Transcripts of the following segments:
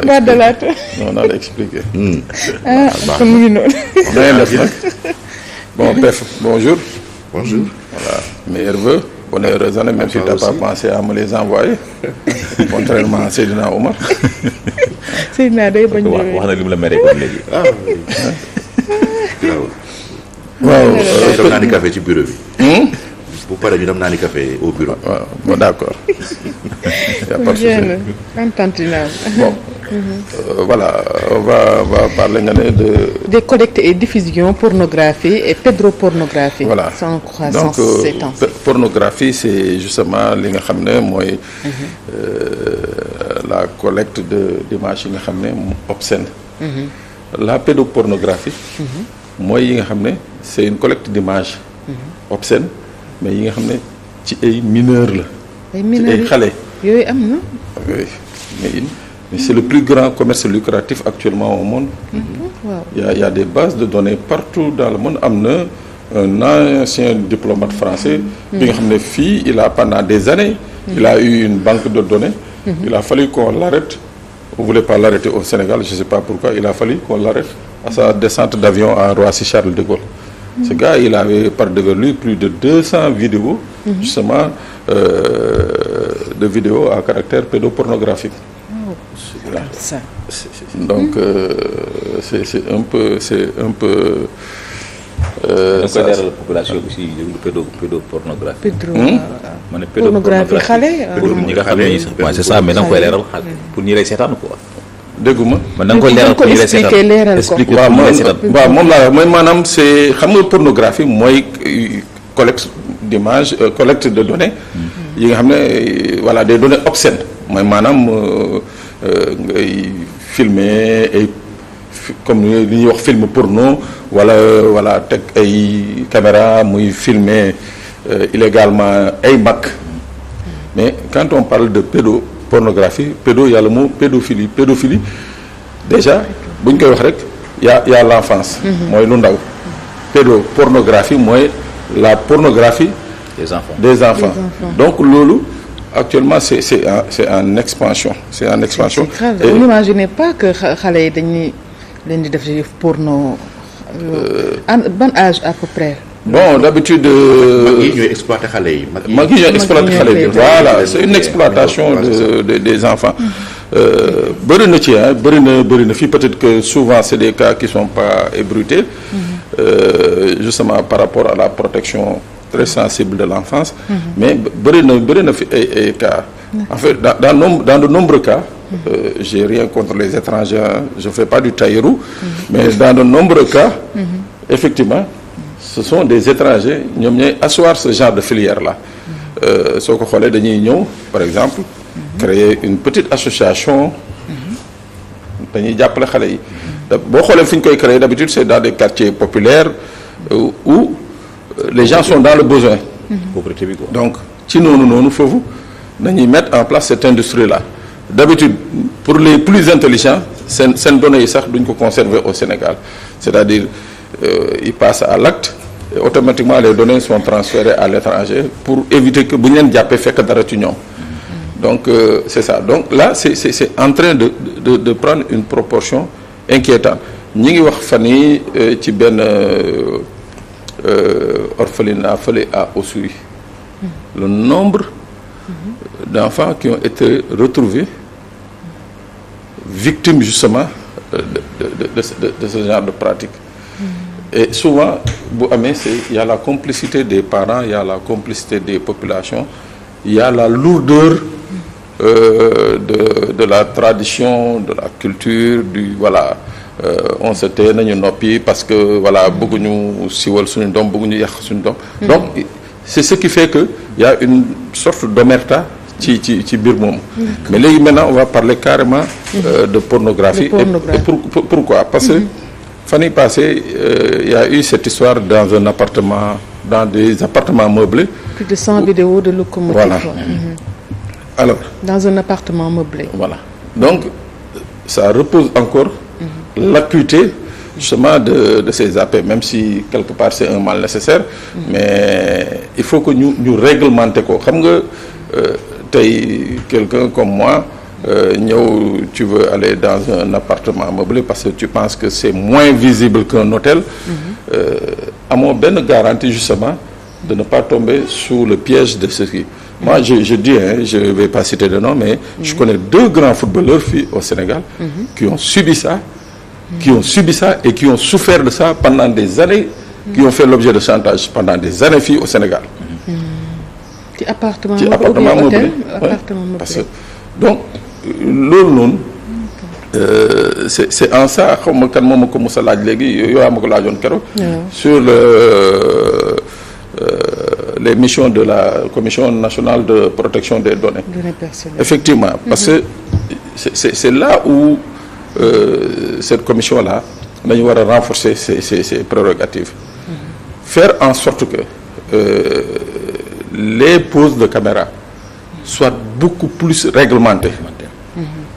naa la expliqué. kon mu ngi noonu. na ngeen def nag bon Pef bonjour. Bonjour. Voilà meilleurs vœux bonne heureuse année même si tu n'as pas pensé à me les envoyer contrairement à Seydina Omar. Seydina day bañ wax na li mu la meree kon léegi. waaw dem naa ni café ci bureau bi. bu paree ñu dem naa ni café au bureau. waaw bon d'accord. Y a pas de souci. Bon. Voilà on va parler nga ne de. des collectes et diffusion pornographie et pédopornographie. Voilà sans croissance ces temps. Pornographie c'est justement li nga xam ne mooy. La collecte d'images yi nga xam ne obscène. La pédopornographie. mooy yi nga xam ne c'est une collecte d'images obscènes mais yi nga xam ne ci ay mineurs la. ci ay xale. yooyu am na. oui mais c'est le plus grand commerce lucratif actuellement au monde. waaw il y a des bases de données partout dans le monde am na un ancien diplomate français. bi nga xam ne fii il a pendant des années. il a eu une banque de données. il a fallu qu'on l'arrête. on voulait pas l'arrêter au Sénégal je sais pas pourquoi il a fallu qu'on l'arrête à sa descente d'avion à Roissy-Charles de Gaulle. Ce gars il avait par devant lui plus de 200 vidéos. Justement de vidéos à caractère pédopornographique. Voilà. Ça. Donc c'est un peu. da koy leeral population bi si pédopornographie. ma ne pornographie xale. pour ñi nga xam ne sax c'est ça mais da nga koy leeral xale pour ñi lay seetaan quoi. dégguma. man da nga koy leeral pour ñi lay seetaan expliquer waaw moom laa mooy maanaam c'est xam nga pornographie mooy collecte d'images collecte de données. yi nga xam ne voilà des données obscènes mooy maanaam ngay filmer ay comme li ñuy wax film porno wala teg ay caméra muy filmer illégalement ay mag mais quand on parle de pédopornographie yàlla moo pédophilie déjà bu ñu koy wax rek y a l'enfance. mooy lu ndaw. pédopornographie mooy la pornographie des enfants. Donc loolu actuellement c'est en expansion. C'est grave. Vous n'imaginez pas que xale yi dañuy leen di def porno. Ban âge à peu près. Bon d'habitude. mag yi ñooy exploiter xale yi. mag yi ñooy exploiter xale yi voilà c'est une exploitation des enfants. bëri na ci bëri na fii peut-être que souvent c'est des cas qui sont pas ébruités. Justement par rapport à la protection très sensible de l'enfance. Mais bëri na fi ay cas. En fait dans de nombreux cas. J'ai rien contre les étrangers je fais pas du tailleur. Mais dans de nombreux cas. Effectivement. Ce sont des étrangers ñoom ñooy asseoir ce genre de filière là soo ko xoolee dañuy ñëw par exemple créer une petite association dañuy jàppale xale yi boo xoolee fi ñu koy créer d'habitude c'est dans des quartiers populaires où les gens sont dans le besoin. pauvreté bi quoi. Donc ci noonu foofu nañuy mettre en place cette industrie là d'habitude pour les plus intelligents seen données yi sax duñ ko conserver au Sénégal c'est-à-dire ils passent à l'acte et automatiquement les données sont transférées à l'étranger pour éviter que bu ñu leen jàppee fekk dara ci ñoom. Donc c'est ça donc là c'est en train de prendre une proportion inquiétante ñi ngi wax fan yi ci benn orphelinat fële à Oussouye le nombre d'enfants qui ont été retrouvés victimes justement de ce genre de pratique. Et souvent bu amee il y a la complicité des parents il y a la complicité des populations il y a la lourdeur de la tradition de la culture voilà on se tait nañu noppi parce que voilà bëgguñu siwal suñu doom bëgguñu yàq suñu doom. Donc c'est ce qui fait que il y a une sorte d'omerta ci biir moom. Mais léegi maintenant on va parler carrément de pornographie. Et pourquoi parce que fan yii passé il y a eu cette histoire dans des appartements meublés. Plus de 100 vidéos de locomotive. Voilà. Alors. Dans un appartement meublé. Voilà. Donc ça repose encore l'acuité justement de ces appels même si quelque part c'est un mal nécessaire. Mais il faut que ñu réglementer ko xam nga tey quelqu'un comme moi ñëw tu veux aller dans un appartement meublé parce que tu penses que c'est moins visible qu'un hôtel. amoo benn garantie justement de ne pas tomber sous le piège de ceux qui. Moi je dis je vais pas citer de nom mais je connais 2 grands footballeurs fii au Sénégal. qui ont subi ça. Et qui ont souffert de ça pendant des années. qui ont fait l'objet de chantage pendant des années fii au Sénégal. ci appartement meublé parce que donc loolu noonu c'est en ça xaw ma kan moom ma ko mos a laaj léegi yow yaa ma ko laajoon keroog. sur les missions de la Commission nationale de protection des données. Effectivement parce que c'est là où cette commission là dañu war a renforcer ses prérogatives. Faire en sorte que les poses de caméra soient beaucoup plus réglementées.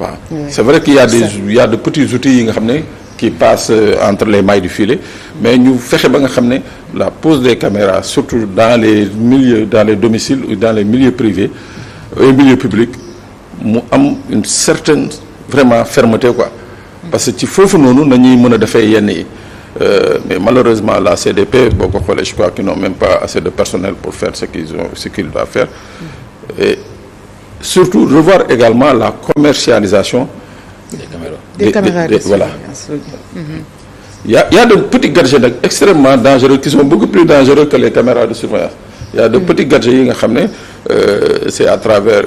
waaw c'est vrai qu'il y a de petits outils yi nga xam ne qui passent entre les mailles du filet mais ñu fexe ba nga xam ne la pose des caméras surtout dans les domiciles ou dans les milieux privés et milieux publics mu am une certaine vraiment fermeté quoi parce que ci foofu noonu nañuy mën a defee yenn yi mais malheureusement la CDP boo ko xoolee je crois qu'ils n'ont même pas assez de personnel pour faire ce qu'ils doivent faire et surtout revoir également la commercialisation des caméras de voilà. Il y a de petits gadgets nag extrêmement dangereux qui sont beaucoup plus dangereux que les caméras de surveillance. Il y a de petits gadgets yi nga xam ne c'est à travers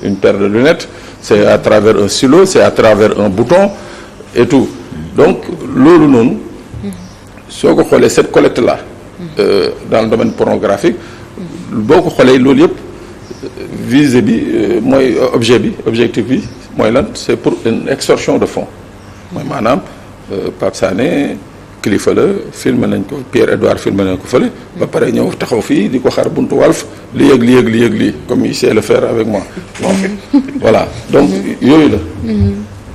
une paire de lunettes, c'est à travers un stylo, c'est à travers un bouton et tout. Donc loolu noonu soo ko xoolee cette collecte là dans le domaine pornographique boo ko xoolee loolu yëpp visée bi mooy objectif bi mooy lan c'est pour une extorsion de fonds mooy maanaam Pape Sané kilifa la filmé nañ ko Pierre-Edouard filmé nañ ko fële ba pare ñëw taxaw fii di ko xaar buntu Walf li yëg comme il sait le faire avec moi bon voilà donc yooyu la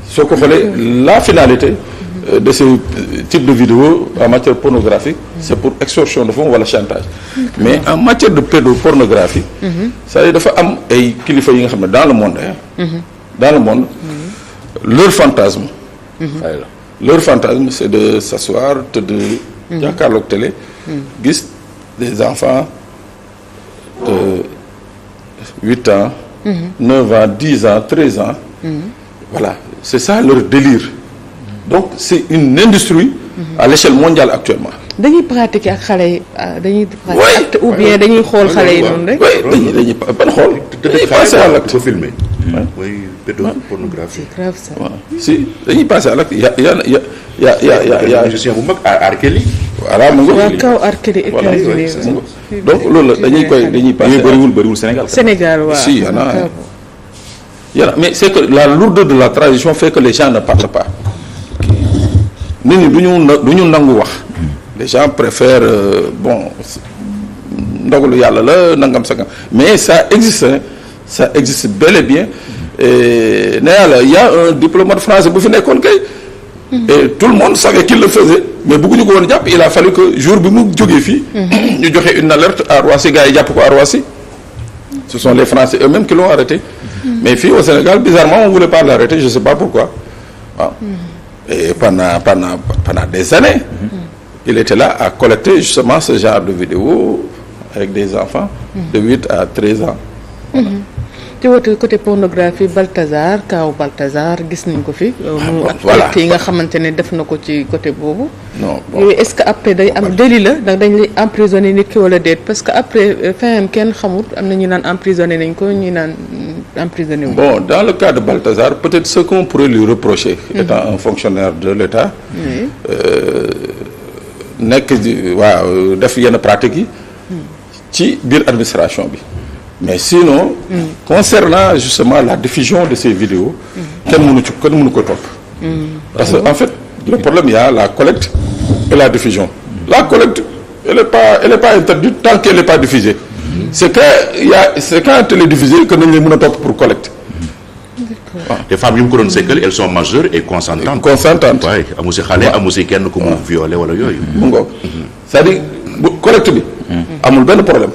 soo ko xoolee la finalité de ce type de vidéo en matière pornographique c'est pour extorsion de fonds wala chantage mais en matière de pédopornographie c'est-à-dire dafa am ay kilifa yi nga xam ne dans le monde leur fantasme c'est de s'asseoir tëdd jàkkaarloog télé gis des enfants de 8 ans 9 ans 10 ans 13 ans voilà c'est ça leur délire donc c'est une industrie à l'échelle mondiale actuellement. dañuy pratiquer ak xale yi dañuy. pratiquer ou bien dañuy xool xale yi noonu rek. oui dañuy ban xool. dañuy passé à l'acte ko filmer. mooy pédopornographie. c'est grave ça. waaw si dañuy passé à l'acte y a musicien bu mag R. Kelly. voilà mu ngi. kaw R. Kelly États-Unis donc loolu la dañuy passé. bëriwul Sénégal. Sénégal waaw. si y en a mais c'est que la lourdeur de la tradition fait que les gens ne parlent pas. nit ñi du ñu nangu wax les gens préfèrent ndogalu yàlla la nangam sangam mais ça existe bel et bien et nee yàlla y a un diplomate français bu fi nekkoon kay et tout le monde savait qu'il le faisait mais bëgguñu ko woon jàpp il a fallu que jour bi mu jógee fii ñu joxe une alerte à Roissy gars yi jàpp ko à Roissy ce sont les Français eux-mêmes qui l'ont arrêté mais fii au Sénégal bizarrement on voulait pas l'arrêter je sais pas pourquoi waaw et pendant des années il était là à collecter justement ce genre de vidéos avec des enfants de 8 à 13 ans ci wàllu côté pornographie Balthazar kaw Balthazar gis nañ ko fi. voilà yi nga xamante ne def na ko ci côté boobu. non bon yooyu est-ce que après day am délit la ndax dañ lay emprisonné nit ki wala déet parce que après fin kenn xamul am na ñu naan emprisonné nañ ko ñu naan emprisonné wu. bon dans le cas de Balthazar peut-être ce qu'on pourrait lui reprocher. étant un fonctionnaire de l'État. nekk waaw def yenn pratiques yi. ci biir administration bi. mais sinon concernant justement la diffusion de ces vidéos kenn mënu ko topp parce que en fait le problème il y a la collecte et la diffusion la collecte elle est pas interdite tant qu'elle n'est pas diffusée c'est quand elle est diffusée que nañ leen mën a topp pour collecte les femmes yu mu ko doon sekkal elles sont majeures et consentantes waaye amu si xale amu si kenn ku mu violé wala yooyu mu ngoog c'est-à-dire collecte bi amul benn problème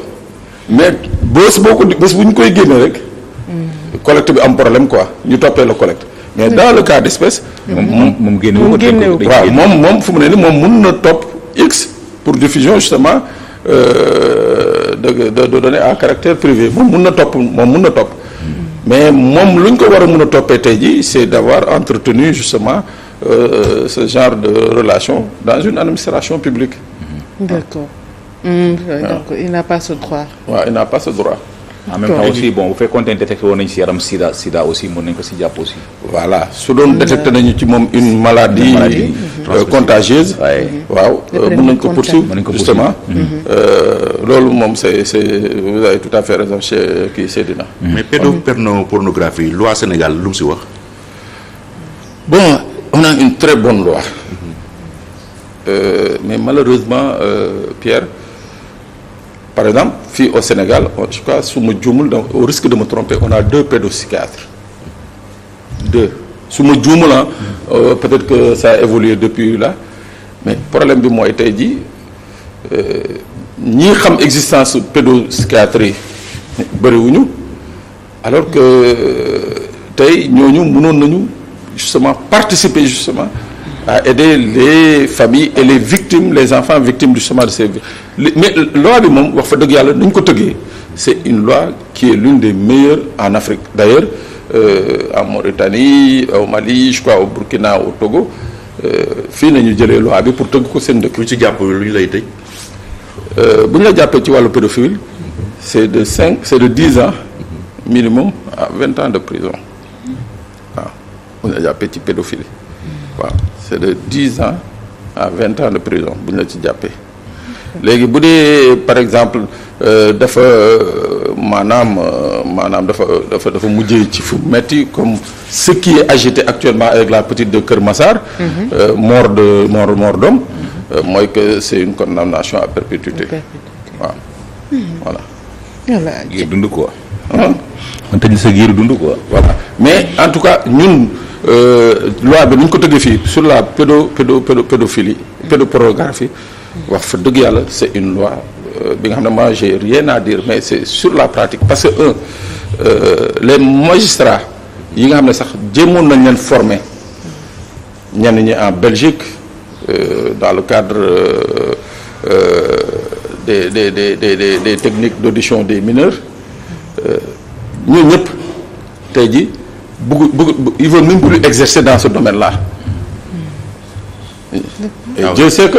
mais bés bu ñu koy génne rek collecte bi am problème quoi ñu toppee la collecte mais dans le cas d'espèce moom génnewu ko waaw moom fu mu ne ni moom mun na topp X pour diffusion justement de données à caractère privé moom mun na topp mais moom lu ñu ko war a mun a toppee tey jii c'est d'avoir entretenu justement ce genre de relation dans une administration publique. D'accord. Donc il n'a pas ce droit. waaw il n'a pas ce droit. en même temps aussi bon bu fekkoon ne détecté woon nañu si yaram sida aussi mën nañ ko si jàpp aussi. voilà su doon détecté nañu ci moom une maladie contagieuse. waaw mën nañ ko poursuivre justement. loolu moom c'est vous avez tout à fait raison chez kii Seydina. mais pédopornographie loi Sénégal lu mu si wax. bon on a une très bonne loi. Mais malheureusement Pierre par exemple fii au Sénégal je crois su ma juumul au risque de me tromper on a 2 pédopsychiatres 2 su ma juumul peut-être que ça a évolué depuis là mais problème bi mooy tey jii ñi xam existence pédopsychiatrie bëriwuñu alors que tey ñooñu mënoon nañu justement participer justement à aider les familles et les victimes les enfants victimes justement de ces mais loi bi moom wax fa dëgg yàlla nañ ko tëggee c'est une loi qui est l'une des meilleures en Afrique d'ailleurs en Mauritanie au Mali je crois au Burkina au Togo fii nañu jëlee loi bi pour tëgg ko seen dëkk. ku ci jàpp lu ñu lay tëj. bu ñu la jàppee ci wàllu pédophile c'est de 10 ans minimum à 20 ans de prison waaw bu ñu la jàppee ci pédophilie waaw c'est de 10 ans à 20 ans de prison bu ñu la ci jàppee léegi bu dee par exemple dafa maanaam dafa mujjee ci fu metti comme ce qui est agité actuellement avec la petite de Kër Massar. mort d'homme mooy que c'est une condamnation à perpétuité waaw voilà. giir dund quoi. man tëj sa giir dund quoi. voilà mais en tout cas ñun. loi bi nu ñu ko tëggee fii sur la pédophilie pédopornographie wax fa dëgg yàlla c'est une loi bi nga xam ne moi j'ai rien à dire mais c'est sur la pratique parce que les magistrats yi nga xam ne sax jéemoon nañ leen former ñenn ñi en Belgique dans le cadre des techniques d'audition des mineurs ñoo ñëpp tey ji ils veulent même plus exercer dans ce domaine-là. Et Dieu sait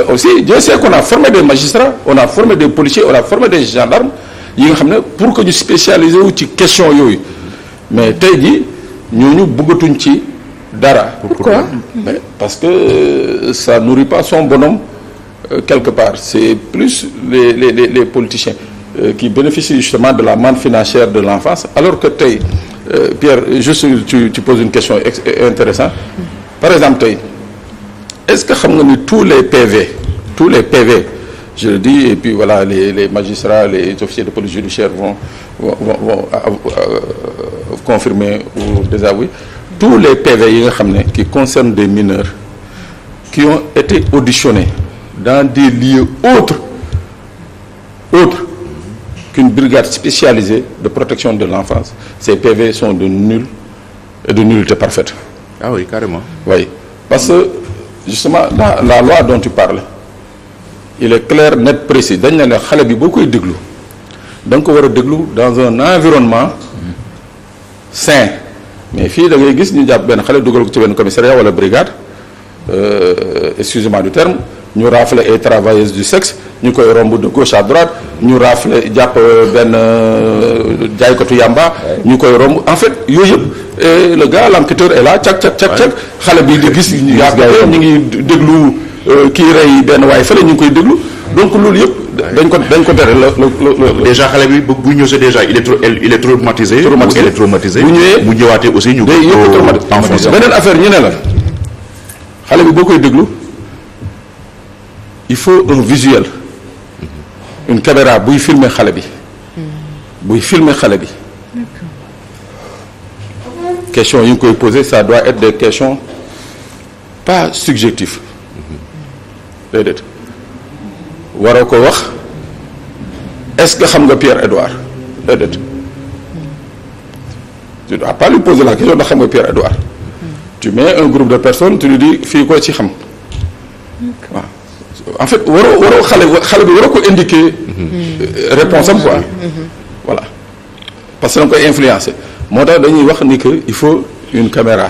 qu'on a formé des magistrats, on a formé des policiers, on a formé des gendarmes yi nga xam ne pour que ñu spécialiser wu ci question yooyu mais tey jii ñooñu bëggatuñ ci dara. Pourquoi? Mais parce que ça nourrit pas son bonhomme quelque part. C'est plus les politiciens qui bénéficient justement de la manne financière de l'enfance alors que tey. Pierre, juste tu poses une question intéressante. Par exemple tey est-ce que xam nga ni tous les PV je le dis et puis voilà les magistrats les officiers de police judiciaire vont confirmer ou désavouer tous les PV yi nga xam ne qui concernent des mineurs qui ont été auditionnés dans des lieux autres qu'une brigade spécialisée de protection de l'enfance, ces PV sont de nul et de nullité parfaite. Ah oui, carrément. Oui, parce que justement la loi dont tu parles, il est clair, net, précis. dañ ne la xale bi boo koy déglu da nga ko war a déglu dans un environnement sain mais fii da ngay gis ñu jàpp benn xale dugal ko ci benn commissariat wala brigade excusez-moi du terme ñu rafle ay travailleuses du sexe ñu koy romb de gauche à droite ñu rafle jàpp benn jaaykatu yamba ñu koy romb en fait yooyu yëpp le gars l'enquêteur est là cak xale bi di gis ñu ngi déglu kii rey benn waaye fële ñu ngi koy déglu donc loolu yëpp dañ ko tere déjà xale bi bu ñëw c'est déjà il est traumatisé elle est traumatisée bu ñëwee bu ñëwaatee aussi ñu day yëpp traumatisé beneen affaire ñu ne la xale bi boo koy déglu il faut un visuel une caméra buy filmer xale bi question yi nga koy poser ça doit être des questions pas subjectives déedéet waroo ko wax est-ce que xam nga Pierre-Edouard déedéet tu dois pas lui poser la question ndax xam nga Pierre-Edouard. tu mets un groupe de personnes tu lui dis fii ko ci xam. waaw en fait waroo xale bi waroo ko indiquer. réponse am quoi. voilà parce que da nga koy influencer moo tax dañuy wax ni que il faut une caméra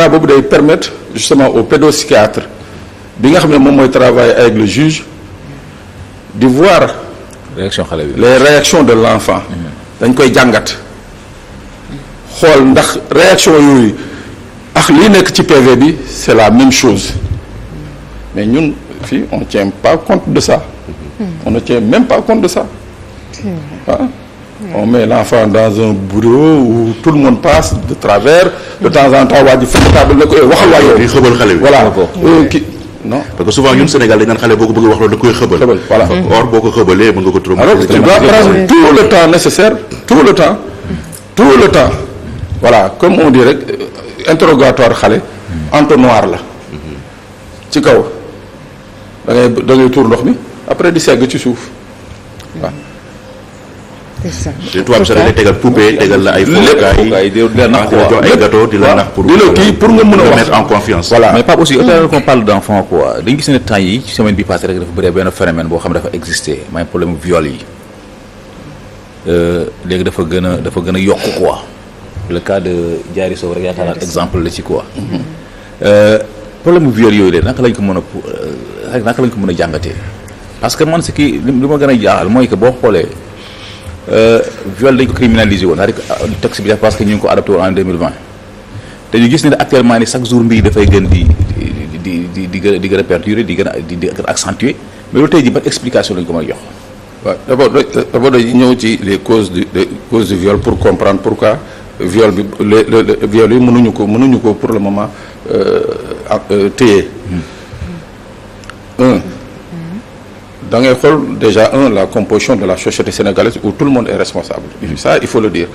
boobu day permettre justement au pédopsychiatre bi nga xam ne moom mooy travailler avec le juge di voir. réaction xale bi les réactions de l'enfant. dañ koy jàngat xool ndax réaction yooyu ak lii nekk ci PV bi c'est la même chose mais ñun fii on tient pas compte de ça. on ne tient même pas compte de ça. ah on met l'enfant dans un bureau où tout le monde passe de travers de temps en temps waa ji fekk table ne ko waxal waa yow. di xëbal xale bi voilà kii non. parce que souvent ñun Sénégal dañ naan xale boo ko bëgg wax loolu da koy xëbal. voilà or boo ko xëbalee mën nga ko trop. alors tu dois prendre tout le temps nécessaire tout le temps voilà comme on dit rek interrogatoire xale entonnoir la ci kaw da ngay tuur ndox mi après di segg ci suuf waaw. c'est ça. te tubaab sax dañuy tegal poupée tegal la ay foofukaay di la nax jox ay gâteau di la nax pour nga mën a wax mettre en confiance. voilà mais Pape aussi autant qu'on parle d'enfant quoi dañu gis ne temps yi ci semaine bi passée rek dafa bëree benn phénomène boo xam ne dafa exister mooy problème viol yi léegi dafa gën a yokk quoi le cas de Diary Sow rek yaakaar naa exemple la ci quoi. problème viol yooyu de naka lañ ko mën a jàngatee parce que man ce qui li ma gën a jaaxal mooy que boo xoolee viol dañ ko criminaliser woon c'est-à-dire que texte bi parce que ñu ngi ko adopté woon en 2020 te ñu gis ne actuellement ni chaque jour mbir dafay gën di gën a perdurer di gën a accentuer mais loolu tey jii ban explication lañ ko mën a jox. waaw d'abord dañuy ñëw ci les causes du viol pour comprendre pourquoi viol bi le viol yi mënuñu ko pour le moment téye. da ngay xool déjà la composition de la société sénégalaise où tout le monde est responsable. Ça il faut le dire.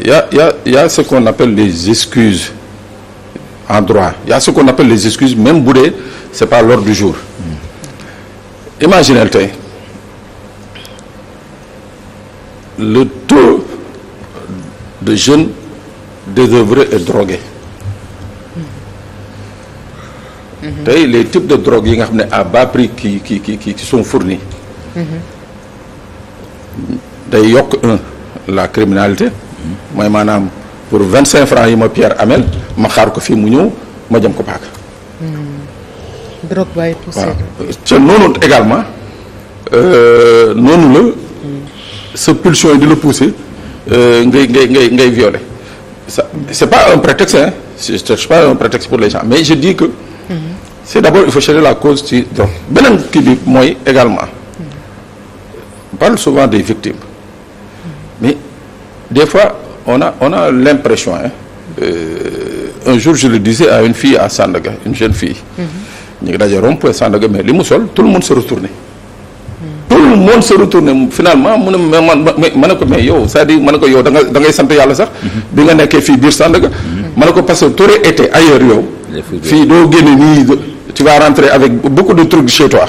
y a ce qu'on appelle les excuses en droit y a ce qu'on appelle les excuses même bu dee c'est pas l'ordre du jour. Imaginez tey le taux de jeunes désœuvrés et drogués. tey les types de drogue yi nga xam ne à bas prix qui sont fournis. day yokk la criminalité. mooy maanaam pour 25 francs yi ma Pierre amel ma xaar ko fii mu ñëw ma jëm ko paaka. drogue bàyyi poussé. te noonu également noonu la sa pulsion yi di la pousser ngay violer ça c'est pas un prétexte hein c'est pas un prétexte pour les gens mais je dis que. c'est d'abord il faut chercher la cause ci donc beneen kii bi mooy également on parle souvent des victimes mais des fois on a l'impression un jour je le disais à une fille à Sandaga une jeune fille ñu ngi daje rond-point Sandaga mais li mu sol tout le monde se retournait finalement mu ne ma ne ko mais yow c'est-à-dire ma ne ko yow da ngay sant yàlla sax bi nga nekkee fii biir Sandaga ma ne ko parce que t'aurais été ailleurs yow fii doo génne nii tu vas rentrer avec beaucoup de trucs chez toi.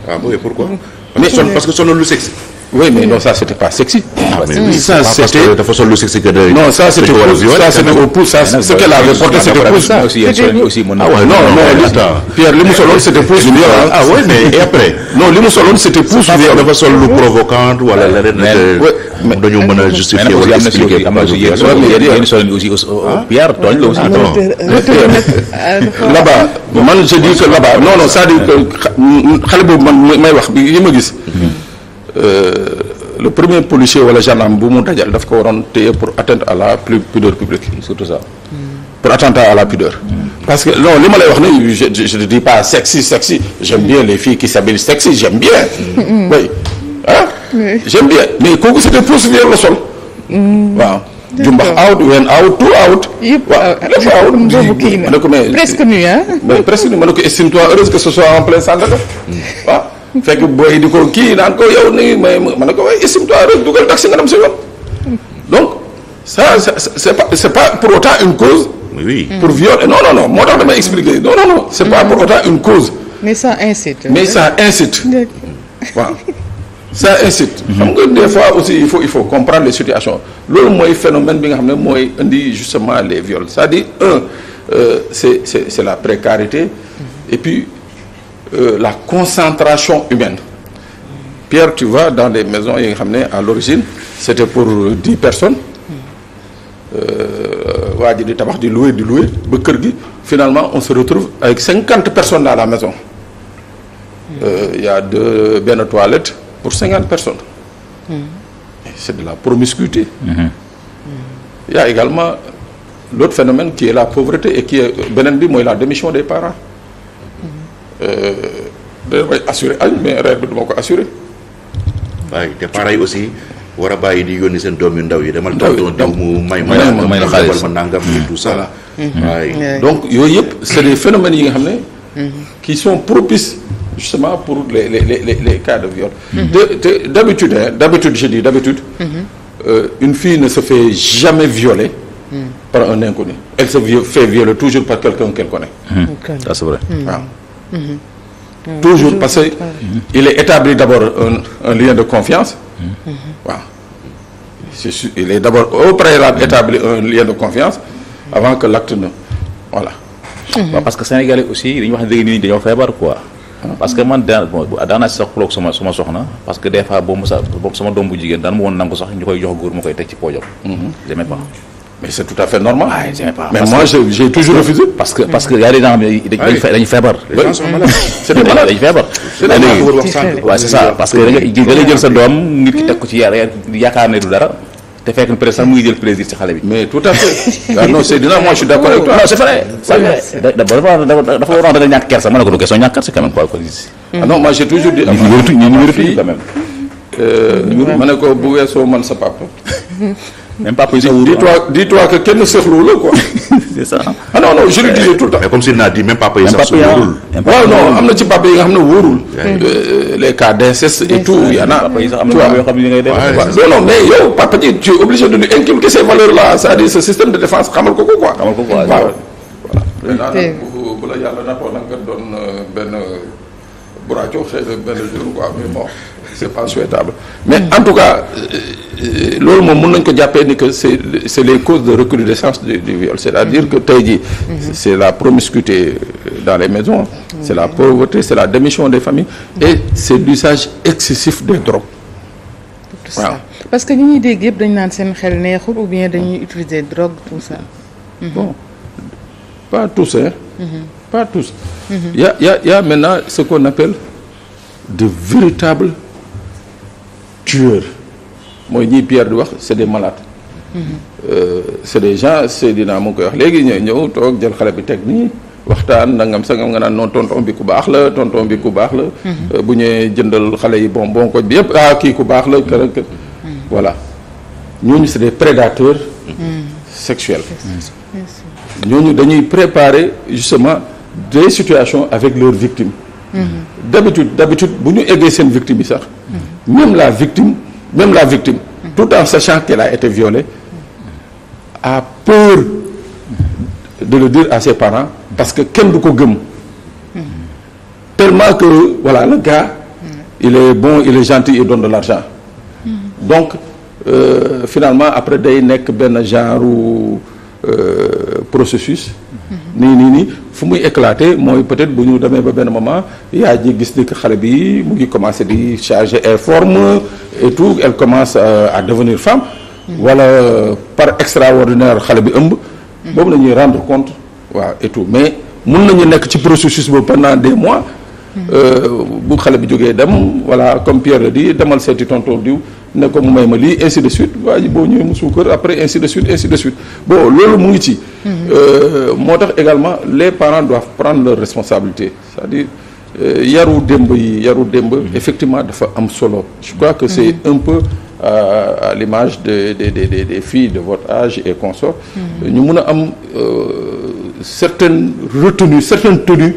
Ah oui, pourquoi? Mais parce que son lu sexy. Oui, mais non, ça c'était pas sexy. Ah, mais oui, ça c'était dafa sol lu sexy que de. Non, ça c'était au pouce, ça ce qu'elle avait porté c'était pouce. aussi mën na. Ah ouais, non, Pierre li mu soloon c'était pouce viol. Ah ouais, mais et après. Non, li mu soloon c'était pouce viol. Dafa sol lu provocant wala leneen. Mais dañu mën a justifier wala expliquer. am na aussi yéen sol aussi Pierre tooñ la aussi. Là-bas man je dis que là-bas non c'est-à-dire que xale boobu man may wax bi yi ma gis. Le premier policier wala gendarme bu mu dajal daf ko waroon téye pour atteinte à la pudeur publique. surtout ça. pour attentat à la pudeur. parce que non li ma lay wax ni je ne dis pas sexy j'aime bien les filles qui s'habillent sexy j'aime bien. oui ah. j'aime bien mais kooku c'était pouce viol la sol. waaw. jumbax out wen out tout out. yëpp out boobu kii na presque nuit ah. presque nuit ma ne ko estime-toi heureuse que ce soit en plein Sandaga. waaw fekk booy di ko kii naan ko yow nii mais ma ne ko waaye estime-toi heureuse dugal taxi nga dem sa yoon. donc ça c'est pas pour autant une cause. Oui. pour viol non moo tax damay expliquer non c'est pas pour autant une cause. mais ça incite. waaw ça incite. xam nga des fois aussi il faut comprendre les situations loolu mooy phénomène bi nga xam ne mooy indi justement les viols c'est-à-dire c'est la précarité et puis la concentration humaine. Pierre, tu vas dans des maisons yi nga xam ne à l'origine c'était pour 10 personnes waa ji di tabax di louer ba kër gi finalement on se retrouve avec 50 personnes dans la maison. Il y a benn toilette pour 50 personnes. C'est de la promiscuité. Il y a également l'autre phénomène qui est la pauvreté et qui est beneen bi mooy la démission des parents. damay assurer añ mais reer bi du ma ko assurer. waaye te parents yi aussi war a bàyyi di yónni seen doom yu ndaw yi demal tonton diw mu may ma xaalis ma nangam et tout ça. waaye donc yooyu yëpp c'est des phénomènes yi nga xam ne. qui sont propices justement pour les cas de viol. D'habitude je dis une fille ne se fait jamais violer par un inconnu. Elle se fait violer toujours par quelqu'un qu'elle connaît. Ça c'est vrai. waaw. Toujours parce que il est établi d'abord un lien de confiance. waaw. Il est d'abord au préalable établi un lien de confiance avant que l'acte ne voilà. waaw parce que Sénégalais aussi dañuy wax dëgg nit ñi dañoo feebar quoi. parce que man daanaa si sax xuloog sama soxna parce que des fois boobu sama doom bu jigéen daan ma woon nangu sax ñu koy jox góor mu koy teg ci poojam. j'aimais pas. mais c'est tout à fait normal. waaye j'aimais pas. mais moi j'ai toujours refusé. parce que y a des gens dañu feebar. les gens sont malades. c'est des malades dañu feebar. waaw c'est ça parce que da ngay jël sa doom nit ki teg ko ci yaakaar ne du dara. te fekk na peut-être sax mu ngi jël plaisir ci xale bi. mais tout à fait. ah non Seydina moi je suis d'accord avec toi. non c'est vrai dafa waroon da ñàkk kersa ma ne ko du question ñàkk kersa quand même quoi ko gis. ah non moi j'ai toujours dit. ñu wératu quand même. ma ne ko bu weesoo man sa papa. même papa yi sax wóorul. dis-toi que kenn seexlu la quoi. c'est ça. ah non je le disais tout le temps. mais comme si naa di même papa yi sax su wóorul. waaw non am na ci papa yi nga xam ne wóorul. les cas d'inceste et tout y en a. papa yi sax am na yoo xam ne ngay def. non mais yow papa ji tu es obligé de lui inculquer ces valeurs là c'est-à-dire ce système de défense xamal ko quoi. xamal ko quoi waaw. voilà bu la yàlla nattoo nag nga doon benn buraaco xëy na benn jour quoi mais bon c'est pas souhaitable. mais en tout cas loolu moom mën nañu ko jàppee ni que c'est les causes de recrudescence du viol c'est-à-dire que tey jii c'est la promiscuité dans les maisons c'est la pauvreté c'est la démission des familles et c'est l'usage excessif des drogues. waaw parce que ñi ñuy dégg yëpp dañ naan seen xel neexul ou bien dañuy utiliser drogue tout ça. bon pas tous hein. pas tous. Il y a maintenant ce qu'on appelle de véritables tueurs mooy ñiy Pierre di wax c'est des malades. C'est des gens Seydina mu ngi koy wax léegi ñëw toog jël xale bi teg nii waxtaan nangam sangam nga naan non tonton bi ku baax la tonton bi ku baax la. bu ñëwee jëndal xale yi bon ko bi yëpp kii ku baax la kër voilà ñooñu c'est des prédateurs sexuels. ñooñu dañuy préparer justement des situations avec leurs victimes. D'habitude bu ñu eggee seen victime yi sax. même la victime tout en sachant qu'elle a été violée a peur de le dire à ses parents parce que kenn du ko gëm. tellement que voilà le gars il est bon il est gentil il donne de l'argent. donc finalement après day nekk benn genre processus. nii fu muy éclater mooy peut-être bu ñu demee ba benn moment yaa ji gis ni que xale bi mu ngi commencer di charger elle forme et tout elle commence à devenir femme. wala par extraordinaire xale bi ëmb. boobu la ñuy rendre compte waaw et tout mais mun nañu nekk ci processus boobu pendant des mois. bu xale bi jógee dem voilà comme Pierre le dit demal seeti tonton diw ne ko mu may ma lii ainsi de suite waa ji boo ñëwee mu suukar après ainsi de suite bon loolu mu ngi ci. moo tax également les parents doivent prendre leurs responsabilités c'est-à-dire yaru démb effectivement dafa am solo je crois que c'est un peu à l'image des filles de votre âge et consorts ñu mun a am certaines retenues certaines tenues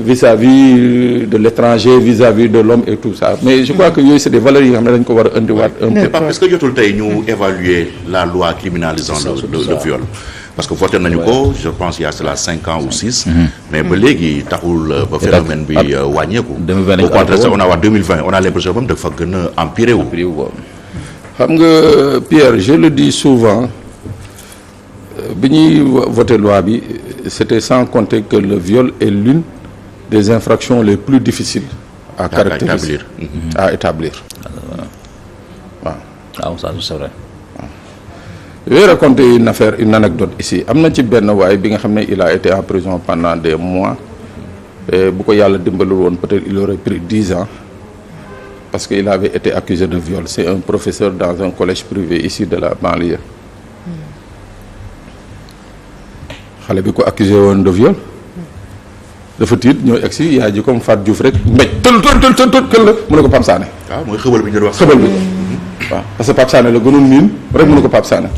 vis-à-vis de l'étranger vis-à-vis de l'homme et tout ça mais je crois que yooyu c'est des valeurs yi nga xam ne dañ ko war a indiwaat un peu. Est-ce que jotul tey ñu évaluer la loi criminalisant le viol parce que voté nañu ko je pense il y a cela 5 ans ou 6. mais ba léegi taxul ba phénomène bi wàññeeku. 2020 au contraire on a waa 2020 on a l'impression même dafa gën a empiré wu. xam nga Pierre je le dis souvent bi ñuy voté loi bi c'était sans compter que le viol est l'une des infractions les plus difficiles à caractériser à établir waaw. Ah, ça c'est vrai. Je vais raconter une anecdote ici am na ci benn waay bi nga xam ne il a été en prison pendant des mois et bu ko yàlla dimbalul woon peut-être il aurait pris 10 ans parce qu'il avait été accusé de viol. C'est un professeur dans un collège privé ici de la banlieue. xale bi ko accusé woon de viol dafa tiit ñëw egg si yaay ji comme Fatou Diouf rek mbéj tël kël la mu ne ko Pape Sané. waaw mooy xëbal bi ñu doon wax. xëbal bi waaw parce que Pape Sané la gënoon miin rek mu ne ko Pape Sané.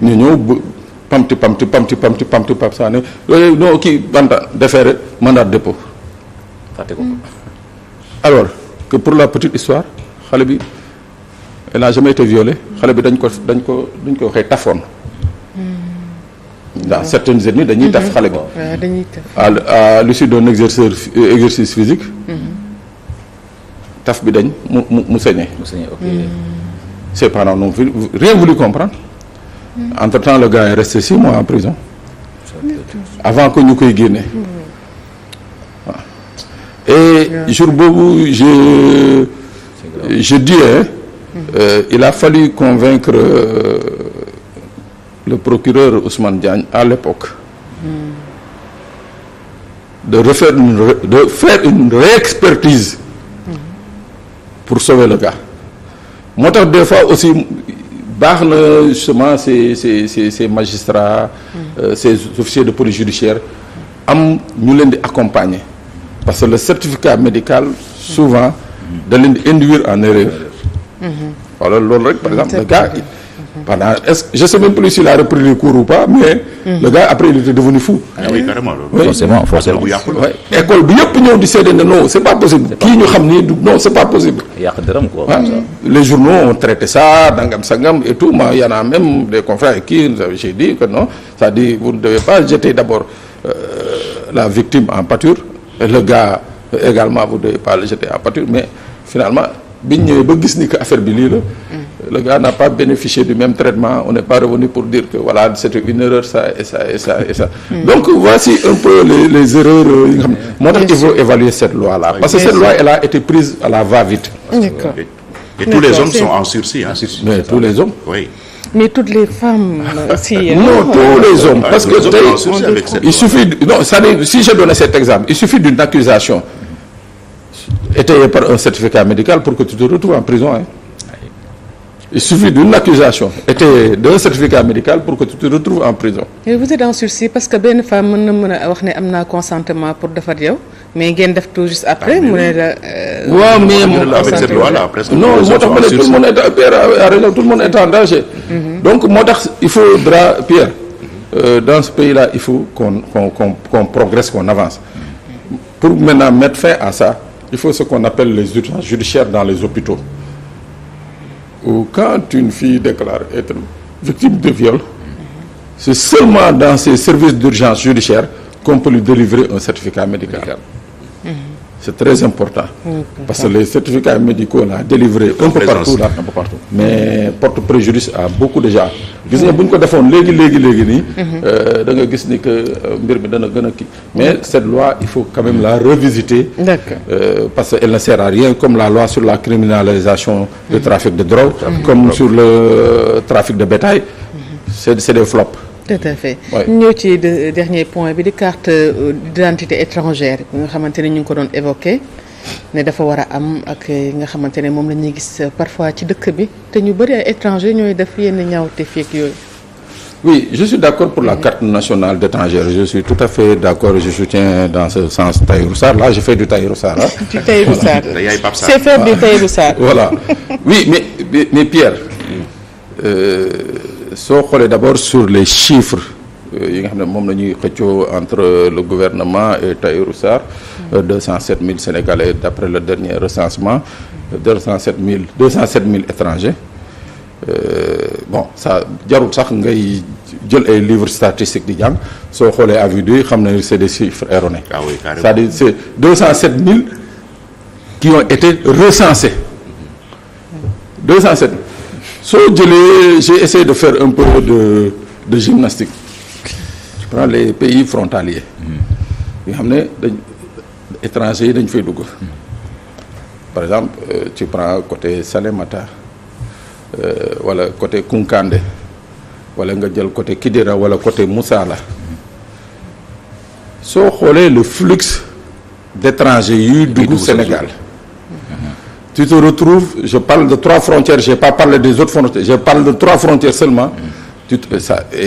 ñu ñëw bu pamti Pape Sané yooyu non kii banta déféré mandat de dépôt. fàtte ko. alors que pour la petite histoire xale bi elle n'a jamais été violée xale bi dañ ko waxee tafoon. dans certaines ethnies dañuy taf xale bi. waaw dañuy taf. à l'issue d'un exercice physique. taf bi dañ mu saigné. ok. Ses parents n'ont rien voulu comprendre. Entre-temps, le gars est resté 6 mois en prison. Avant que ñu koy génne. Et jour boobu je dis il a fallu convaincre le procureur Ousmane Diagne à l'époque de faire une réexpertise pour sauver le gars. moo tax des fois aussi baax na justement ces magistrats ces officiers de police judiciaire am ñu leen di accompagner parce que le certificat médical souvent da leen di induire en erreur wala loolu rek par exemple le gars pendant je sais même plus s'il a repris les cours ou pas mais le gars après il était devenu fou. Ah oui carrément loolu. forcément bu yàqu la. école bi yëpp ñëw di seede ne non c'est pas possible kii ñu xam ni non c'est pas possible. yàq dërëm quoi. Les journaux ont traité ça dangam sangam et tout mais il y en a même des confrères avec qui j'ai dit que non c'est-à-dire vous ne devez pas jeter d'abord la victime en pâture et le gars également vous ne devez pas le jeter en pâture mais finalement biñ ñëwee ba gis ni que affaire bi lii la. Le gars n'a pas bénéficié du même traitement on n'est pas revenu pour dire que voilà c'était une erreur ça et ça. Donc voici un peu les erreurs yi nga xam ne moo tax il faut évaluer cette loi là parce que cette loi elle a été prise à la va-vite. D'accord. Et tous les hommes sont en sursis hein. Mais tous les hommes. Oui. Mais toutes les femmes aussi. Non, tous les hommes parce que tey il suffit non c'est-à-dire si je donnais cet exemple il suffit d'une accusation étayée par un certificat médical pour que tu te retrouves en prison hein. Il suffit d'une accusation étayée d'un certificat médical pour que tu te retrouves en prison. Et vous êtes en sursis parce que benn femme mën a wax ne am naa consentement pour defar yow mais ngeen def tout juste après mu ne la. waaw mais avec cette loi là presque. non moo tax ma ne tout le monde est Pierre a raison tout le monde est en danger. Donc moo tax il faudra Pierre dans ce pays là il faut qu'on progresse qu'on avance. Pour maintenant mettre fin à ça il faut ce qu'on appelle les urgences judiciaires dans les hôpitaux. Ou quand une fille déclare être victime de viol, c'est seulement dans ces services d'urgence judiciaire qu'on peut lui délivrer un certificat médical. C'est très important. Parce que les certificats médicaux là délivrés un peu partout là, mais portent préjudice à beaucoup de gens. Gis nga bu ñu ko defoon léegi nii. da nga gis ni que mbir mi dana gën a kii. Mais cette loi il faut quand même la revisiter. D'accord. Parce qu'elle ne sert à rien comme la loi sur la criminalisation du trafic de drogue, comme sur le trafic de bétail. C'est des flops. Tout à fait ñëw ci dernier point bi di carte d'identité étrangère bi nga xamante ne ñu ngi ko doon évoqué ne dafa war a am ak nga xamante ne moom la ñuy gis parfois ci dëkk bi te ñu bëri ay étranger ñooy def yenn ñaawte fekk yooyu. Oui, je suis d'accord pour la carte nationale d'étranger. Je suis tout à fait d'accord. Je soutiens dans ce sens Tahirou Sarr. Là, je fais du Tahirou Sarr. Hein? Du Tahirou Sarr. C'est faire du Tahirou Sarr. Voilà. Oui, mais Pierre, soo xoolee d'abord sur les chiffres yi nga xam ne moom la ñuy xëccoo entre le gouvernement et Tahirou Sarr, 207 000 Sénégalais d'après le dernier recensement, 207 000 étrangers. bon ça jarul sax ngay jël ay livres statistiques di jàng soo xoolee à vue d'œil xam ne c'est des chiffres erronés. Ah oui, carrément. C'est-à-dire c'est 207 000 qui ont été recensés. 207 soo jëlee j'ai essayé de faire un peu de gymnastique. Tu prends les pays frontaliers. yi nga xam ne étrangers yi dañ fay dugg. Par exemple tu prends côté Salémata wala côté Kunkandé wala nga jël côté Kidira wala côté Moussala soo xoolee le flux d'étrangers yuy dugg Sénégal. Tu te retrouves, je parle de 3 frontières, j'ai pas parlé des autres frontières, je parle de 3 frontières seulement.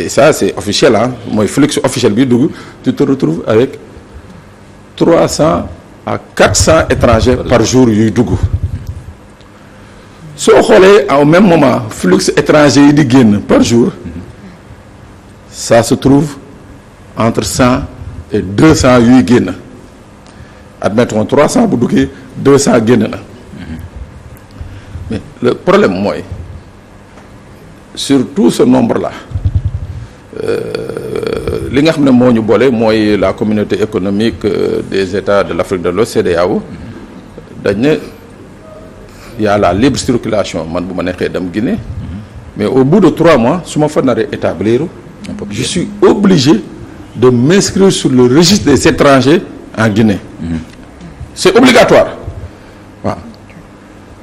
Ça c'est officiel hein, mooy flux officiel bi dugg, tu te retrouves avec 300 à 400 étrangers par jour yuy dugg. Soo xoolee au même moment flux étrangers yi di génn par jour, ça se trouve entre 100 et 200 yuy génn. Admettons 300 bu duggee 200 génn na. Mais le problème mooy sur tout ce nombre-là li nga xam ne moo ñu boole mooy la communauté économique des États de l'Afrique de l'Ouest CEDEAO dañ ne y a la libre circulation man bu ma neexee dem Guinée mais au bout de 3 mois su ma fa naree établir je suis obligé de m'inscrire sur le registre des étrangers en Guinée. C'est obligatoire waaw.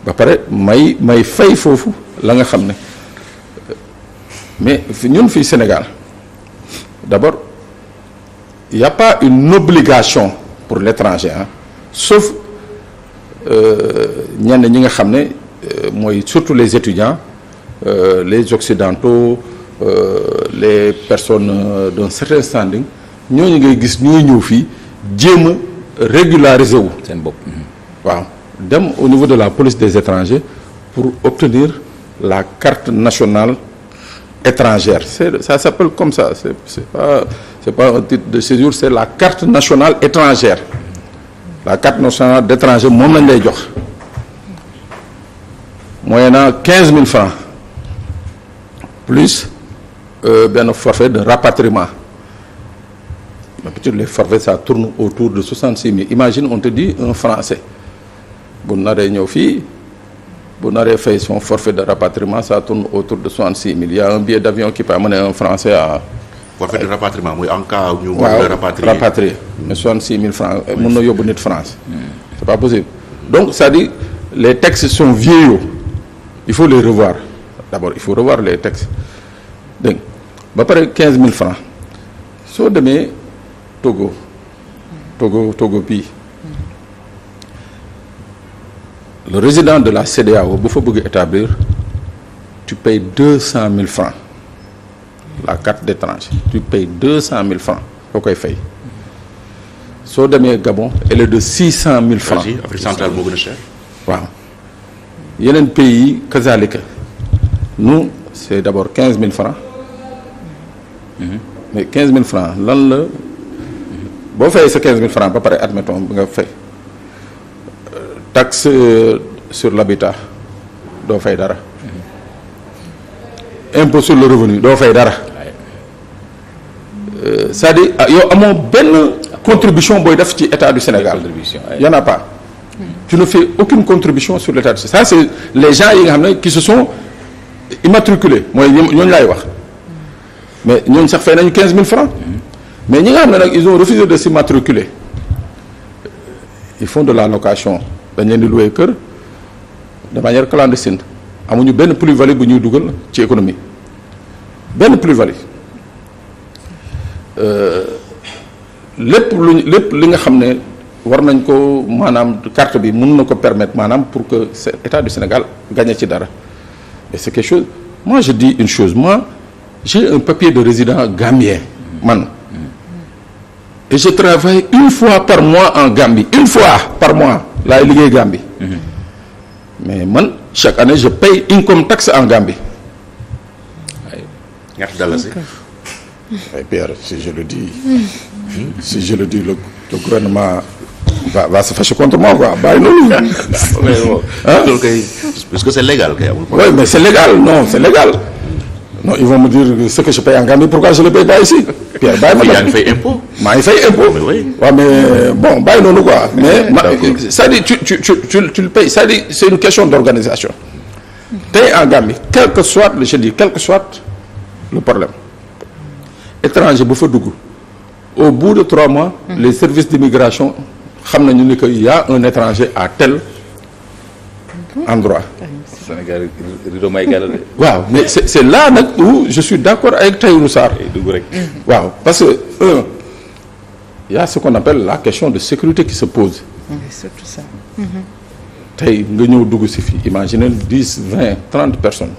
ba pare may fay foofu la nga xam ne mais ñun fii Sénégal d'abord il y a pas une obligation pour l'étranger hein, sauf ñenn ñi nga xam ne mooy surtout les étudiants les occidentaux les personnes d'un certain standing ñooñu ngay gis ñooy ñëw fii jéem a régulariser wu seen bopp. waaw. dem au niveau de la police des étrangers pour obtenir la carte nationale étrangère ça s'appelle comme ça c'est pas un titre de séjour c'est la carte nationale étrangère la carte nationale d'étranger moom lañ lay jox moyennant 15 000 francs plus benn forfait de rapatriement d'habitude les forfaits ça tourne autour de 66 000 imagine on te dit un Français bu naree ñëw fii bu naree fay son forfait de rapatriement ça tourne autour de 66 000 il y a un billet d'avion qui peut amener un Français à. forfait de rapatriement mooy en cas ñu mën waaw la rapatrier mais 66 000 francs mën na yóbbu nit France. C'est pas possible donc c'est-à-dire les textes sont vieillots il faut les revoir d'abord il faut revoir les textes dégg ba pare 15 000 francs soo demee Togo bii. Le résident de la CEDEAO bu fa bëgg établir tu payes 200 000 francs la carte d'étranger tu payes 200 000 francs soo koy fay soo demee Gabon elle est de 600 000 francs. Afrique centrale moo gën a cher. waaw yeneen pays yi kazalika nous c'est d'abord 15 000 francs mais 15 000 francs lan la boo fayee sa 15 000 francs ba pare admettons bi nga fay. Taxe sur l'habitat doo fay dara impôt sur le revenu doo fay dara c'est-à-dire yow amoo benn contribution booy def ci état du Sénégal y en a pas tu ne fais aucune contribution sur l'état du Sénégal ça c'est les gens yi nga xam ne qui se sont immatriculés mooy ñooñu laay wax mais ñooñu sax fay nañu 15 000 francs mais ñi nga xam ne nag ils ont refusé de s'immatriculer ils font de la location dañ leen di louer kër de manière clandestine amuñu benn plus-value bu ñuy dugal ci économie benn plus-value lépp li nga xam ne war nañ ko maanaam carte bi mën na ko permettre maanaam pour que état du Sénégal gagne ci dara et c'est quelque chose moi je dis une chose moi j'ai un papier de résident gambien man et je travaille une fois par mois en Gambie une fois par mois laay liggéey Gambie mais man chaque année je paye income tax en Gambie. ñaata dalasi. Pierre si je le dis le gouvernement va se fâcher contre moi quoi bàyyi noonu. loolu kay parce que c'est légal kay amul. oui mais c'est légal non c'est légal. non ils vont me dire ce que je paye en Gambie pourquoi je le paye pas ici. Pierre bàyyi ma yaa ngi fay impôt. maa ngi fay impôt. oui. waaw mais bon bàyyi noonu quoi. mais c'est-à-dire tu le payes c'est-à-dire c'est une question d'organisation. tey en Gambie quel que soit le problème étranger bu fa dugg au bout de 3 mois. les services d'immigration xam nañu ni que y a un étranger à tel endroit. Sénégal rido may gàll de. waaw mais c'est là nag où je suis d'accord avec Tahirou Sarr. dugg rek. waaw parce que y a ce qu'on appelle la question de sécurité qui se pose. c'est tout ça. tey nga ñëw dugg si fii imaginez 10 20 30 personnes.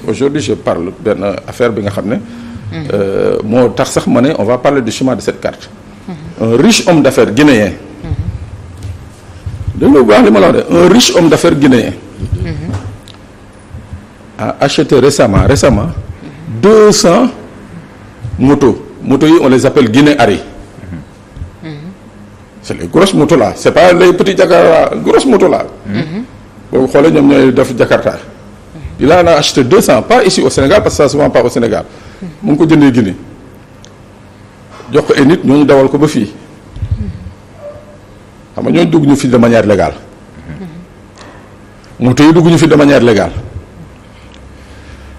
aujourd'hui je parle benn affaire bi nga xam ne. moo tax sax ma ne on va parler du schéma de cette carte. un riche homme d'affaires guinéen. dégg nga bu baax li ma la wax de un riche homme d'affaires guinéen. a acheté récemment 200 motos yi on les appelle Guinée-Ari. c'est les grosses motos là c'est pas les petits Jakarta grosses motos là. boobu xoolee ñoom ñooy def Jakarta. il en a acheté 200 pas ici au Sénégal parce que ça se vend pas au Sénégal. mu ngi ko jëndee Guinée. jox ko ay nit ñooñu dawal ko ba fii. xam nga ñooñu dugg ñu fi de manière légale. motos yi dugg ñu fi de manière légale.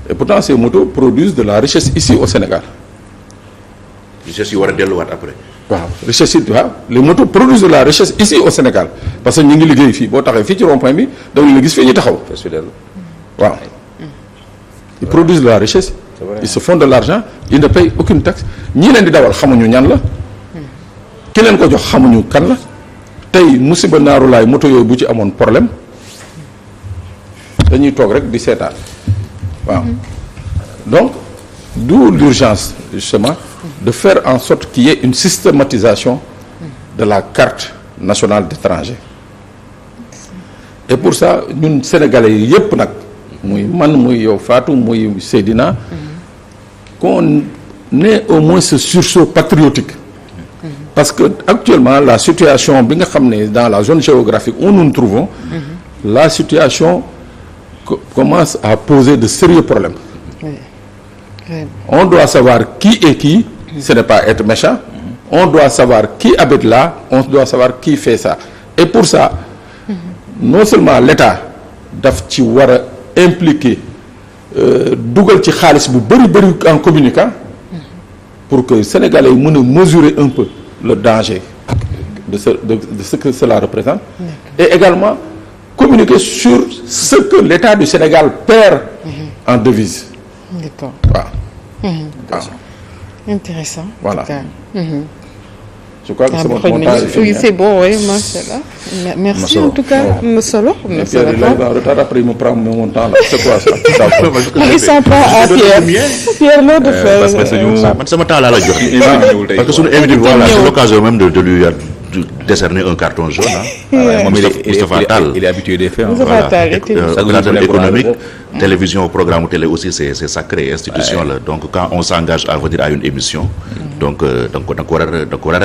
et pourtant ces motos produisent de la richesse ici au Sénégal. richesse yi war a delluwaat après. waaw richesse yi waaw les motos produisent de la richesse ici au Sénégal parce que ñu ngi liggéey fii boo taxee fii ci rond-point bi da nga la gis fii ñu taxaw. waaw. ils produisent de la richesse. ils se font de l'argent ils ne payent aucune taxe ñii leen di dawal xamuñu ñan la. ki leen ko jox xamuñu kan la. tey musiba naaru laay moto yooyu bu ci amoon problème dañuy toog rek di seetaan. waaw donc d'où l'urgence justement de faire en sorte qu'il y ait une systématisation de la carte nationale d'étranger et pour ça ñun sénégalais yi yépp nag muy man muy yow Fatou muy Seydina qu'on ait au moins ce sursaut patriotique parce que actuellement la situation bi nga xam ne dans la zone géographique où nous nous trouvons la situation commence à poser de sérieux problèmes. Oui. On doit savoir qui est qui, ce n'est pas être méchant. On doit savoir qui habite là, on doit savoir qui fait ça. Et pour ça, non seulement l'État daf ci war a impliquer dugal ci xaalis bu bëri en communiquant pour que Sénégalais yi mën a mesurer un peu le danger de ce que cela représente. Et également communiquer sur ce que l'État du Sénégal perd en devises. D'accord. waaw. Intéressant. Voilà. Je crois que c'est mon montage. Oui, c'est bon, oui, machallah. Merci en tout cas. Am na solo. Il est en retard, après il me prend mon temps là. C'est quoi ça? Il s'en prend à Pierre. Pierre loo def. parce que man sama temps laa la jox. parce que suñu invité bi voilà c'est l'occasion même de lui décerner un carton jaune. Moustapha Tall. Il est habitué des faits. Moustapha Tall opérateur économique. Télévision programme télé aussi c'est sacré institution la donc quand on s'engage à venir à une émission donc war a